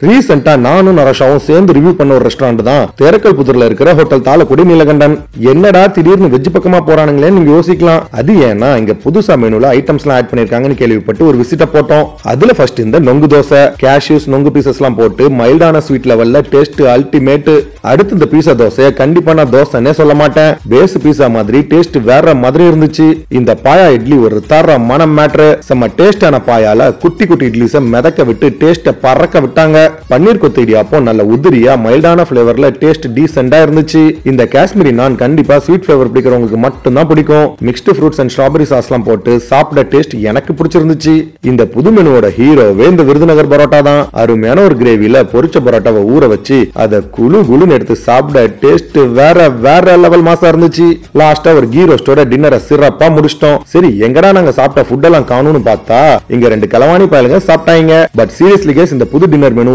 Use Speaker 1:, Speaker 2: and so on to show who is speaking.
Speaker 1: ரீசெண்டா நானும் நரஷாவும் சேர்ந்து ரிவ்யூ பண்ண ஒரு ரெஸ்டாரண்ட் தான் தேரக்கல் புதூர்ல இருக்கிற ஹோட்டல் தாளக்குடி நீலகண்டன். என்னடா திடீர்னு வெஜ் பக்கமா போறானுங்களே நீங்க யோசிக்கலாம். அது ஏன்னா இங்க புதுசா மெனுல ஐட்டம்ஸ் எல்லாம் ஆட் பண்ணிருக்காங்கன்னு கேள்விப்பட்டு ஒரு விசிட்ட போட்டோம். அதுல ஃபர்ஸ்ட் இந்த நொங்கு தோசை, கேஷ்யூஸ் நொங்கு பீசஸ் எல்லாம் போட்டு மைல்டான ஸ்வீட் லெவல்ல டேஸ்ட் அல்டிமேட். அடுத்து இந்த பீஸா தோசையை கண்டிப்பா நான் தோசைன்னே சொல்ல மாட்டேன். பேஸ் பீஸா மாதிரி டேஸ்ட் வேற மாதிரி இருந்துச்சு. இந்த பாயா இட்லி ஒரு தரமான மேட்ரு. செம்ம டேஸ்டான பாயால குட்டி குட்டி இட்லிஸை மிதக்க விட்டு டேஸ்ட பறக்க விட்டாங்க. பன்னீர் கொத்து இடியாப்போ நல்ல உதிரியா மைல்டான பிளேவர்ல டேஸ்ட் டீசெண்டா இருந்துச்சு. இந்த காஷ்மீரி நான் கண்டிப்பா ஸ்வீட் பிளேவர் பிடிக்கிறவங்களுக்கு மட்டும் தான் பிடிக்கும். Mixed fruits and strawberry sauce எல்லாம் போட்டு சாப்பிட டேஸ்ட் எனக்கு பிடிச்சிருந்துச்சு. இந்த புது மெனுவோட ஹீரோவே இந்த விருதுநகர் பரோட்டா தான். அருமையான ஒரு கிரேவில பொரிச்ச பரோட்டாவை ஊற வச்சு அதை குழு குழுன்னு எடுத்து சாப்பிட டேஸ்ட் வேற வேற லெவல் மாசா இருந்துச்சு. லாஸ்டா ஒரு கீ ரோஸ்டோட டின்னரை சிறப்பா முடிச்சிட்டோம். சரி எங்கடா நாங்க சாப்பிட்ட ஃபுட் எல்லாம் காணும்னு பார்த்தா இங்க 2 களவாணி பயலுங்க சாப்பிட்டாங்க. பட் சீரியஸ்லி கேஸ் இந்த புது டின்னர் மெனு